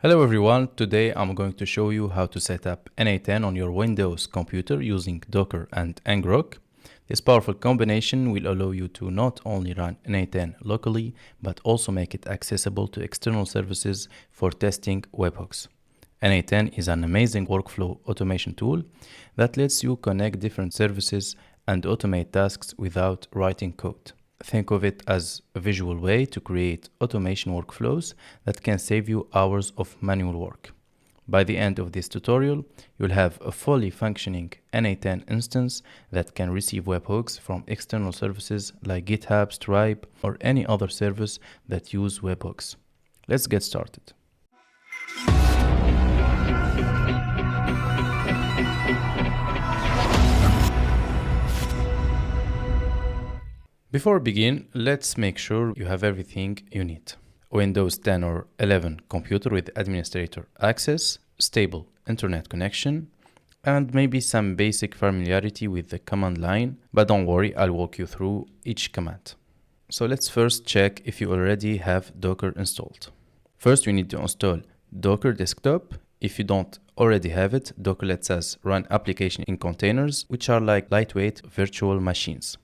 Hello everyone, today I'm going to show you how to set up n8n on your Windows computer using Docker and Ngrok. This powerful combination will allow you to not only run n8n locally, but also make it accessible to external services for testing webhooks. n8n is an amazing workflow automation tool that lets you connect different services and automate tasks without writing code. Think of it as a visual way to create automation workflows that can save you hours of manual work. By the end of this tutorial, you'll have a fully functioning n8n instance that can receive webhooks from external services like GitHub, Stripe, or any other service that use webhooks. Let's get started. Before we begin, let's make sure you have everything you need. Windows 10 or 11 computer with administrator access, stable internet connection, and maybe some basic familiarity with the command line, but don't worry, I'll walk you through each command. So let's first check if you already have Docker installed. First, we need to install Docker Desktop. If you don't already have it, Docker lets us run applications in containers, which are like lightweight virtual machines.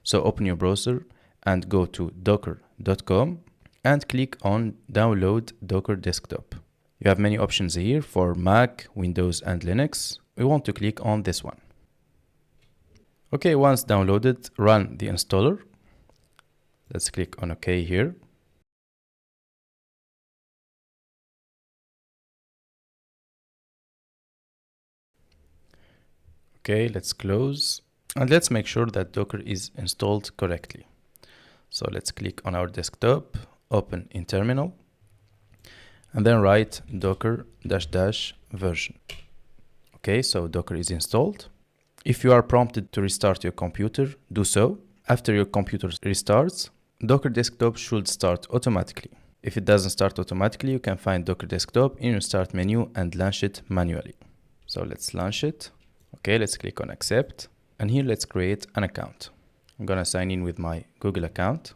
So open your browser and go to docker.com and click on download Docker Desktop. You have many options here for Mac, Windows and Linux. We want to click on this one. Okay, once downloaded, run the installer. Let's click on OK here. Okay, let's close. And let's make sure that Docker is installed correctly. So let's click on our desktop, open in terminal, and then write docker -- version. Okay, so Docker is installed. If you are prompted to restart your computer, do so. After your computer restarts, Docker Desktop should start automatically. If it doesn't start automatically, you can find Docker Desktop in your start menu and launch it manually. So let's launch it. Okay, let's click on accept. And here, let's create an account. I'm gonna sign in with my Google account.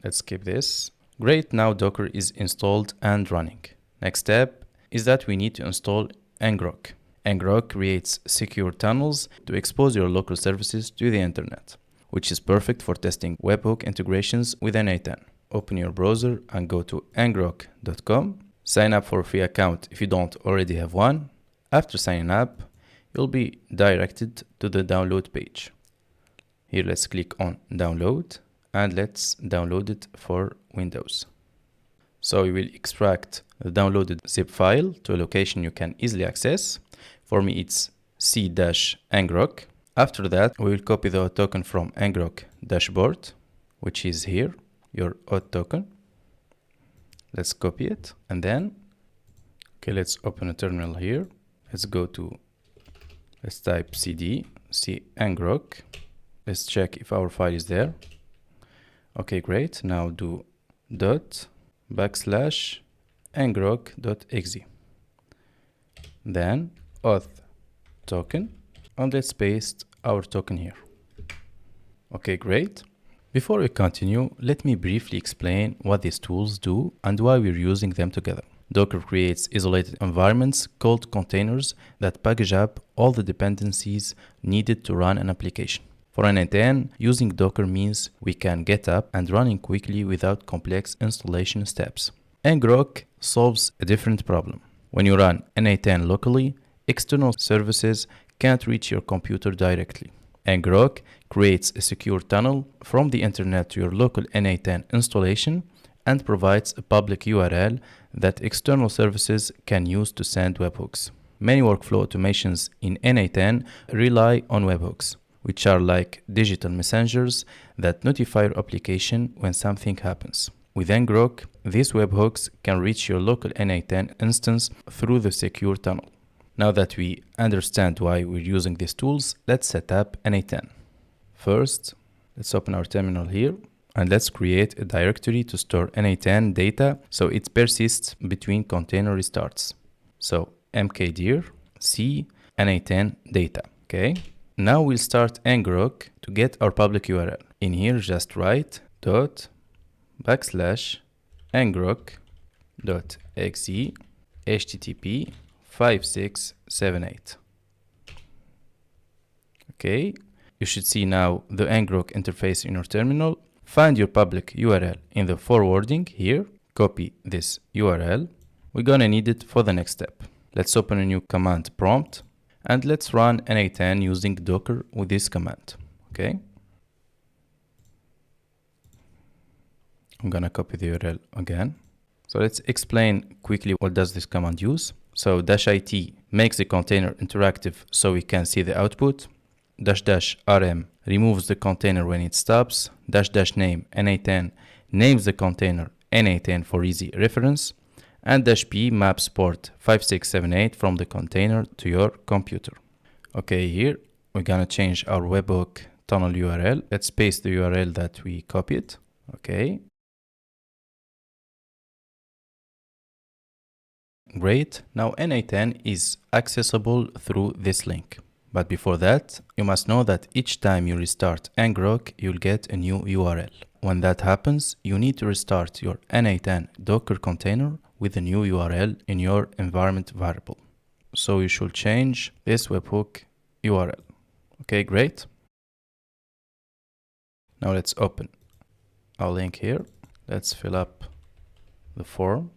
Let's skip this. Great, now Docker is installed and running. Next step is that we need to install Ngrok. Ngrok creates secure tunnels to expose your local services to the internet, which is perfect for testing webhook integrations with n8n. Open your browser and go to ngrok.com. Sign up for a free account if you don't already have one. After signing up, you'll be directed to the download page. Here, let's click on download and let's download it for Windows. So we will extract the downloaded zip file to a location you can easily access. For me, it's c-ngrok. After that, we will copy the auth token from Ngrok dashboard, which is here, your auth token. Let's copy it and then, okay, let's open a terminal here. Let's type cd ngrok. Let's check if our file is there. Okay, great. Now do /ngrok.exe. Then auth token, and let's paste our token here. Okay, great. Before we continue, let me briefly explain what these tools do and why we're using them together. Docker creates isolated environments called containers that package up all the dependencies needed to run an application. For n8n, using Docker means we can get up and running quickly without complex installation steps. Ngrok solves a different problem. When you run n8n locally, external services can't reach your computer directly. Ngrok creates a secure tunnel from the internet to your local n8n installation and provides a public URL that external services can use to send webhooks. Many workflow automations in n8n rely on webhooks, which are like digital messengers that notify your application when something happens. With Ngrok, these webhooks can reach your local n8n instance through the secure tunnel. Now that we understand why we're using these tools, let's set up n8n. First, let's open our terminal here. And let's create a directory to store n8n data so it persists between container restarts. So mkdir c n8n data. Okay. Now we'll start Ngrok to get our public URL. In here, just write /ngrok.exe HTTP 5678. Okay, you should see now the ngrok interface in your terminal. Find your public URL in the forwarding here. Copy this URL. We're gonna need it for the next step. Let's open a new command prompt and let's run n8n using Docker with this command. Okay. I'm gonna copy the URL again. So let's explain quickly what does this command use. So -it makes the container interactive so we can see the output. --rm removes the container when it stops. --name n8n names the container n8n for easy reference. And -p maps port 5678 from the container to your computer. Okay, here we're gonna change our webhook tunnel URL. Let's paste the URL that we copied. Okay. Great. Now n8n is accessible through this link. But before that, you must know that each time you restart ngrok, you'll get a new URL. When that happens, you need to restart your n8n Docker container with a new URL in your environment variable. So you should change this webhook URL. Okay, great. Now let's open our link here. Let's fill up the form.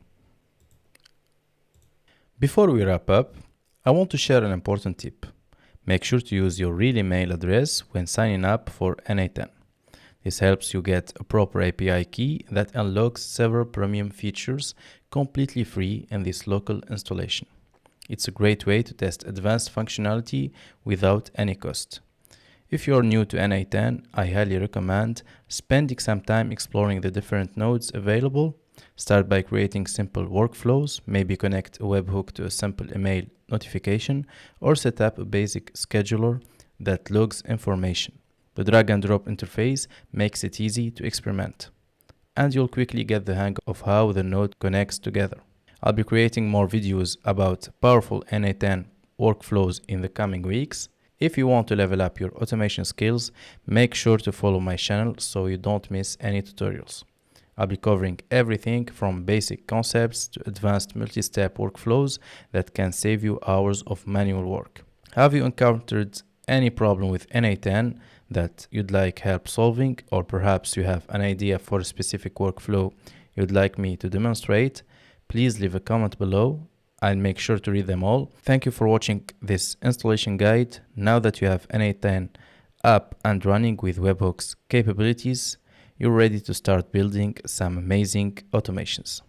Before we wrap up, I want to share an important tip. Make sure to use your real email address when signing up for n8n. This helps you get a proper API key that unlocks several premium features completely free in this local installation. It's a great way to test advanced functionality without any cost. If you're new to n8n, I highly recommend spending some time exploring the different nodes available. Start by creating simple workflows, maybe connect a webhook to a simple email notification, or set up a basic scheduler that logs information. The drag and drop interface makes it easy to experiment, and you'll quickly get the hang of how the node connects together. I'll be creating more videos about powerful n8n workflows in the coming weeks. If you want to level up your automation skills, make sure to follow my channel so you don't miss any tutorials. I'll be covering everything from basic concepts to advanced multi-step workflows that can save you hours of manual work. Have you encountered any problem with n8n that you'd like help solving, or perhaps you have an idea for a specific workflow you'd like me to demonstrate? Please leave a comment below. I'll make sure to read them all. Thank you for watching this installation guide. Now that you have n8n up and running with webhooks capabilities, you're ready to start building some amazing automations.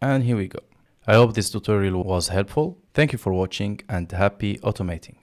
And here we go. I hope this tutorial was helpful. Thank you for watching and happy automating.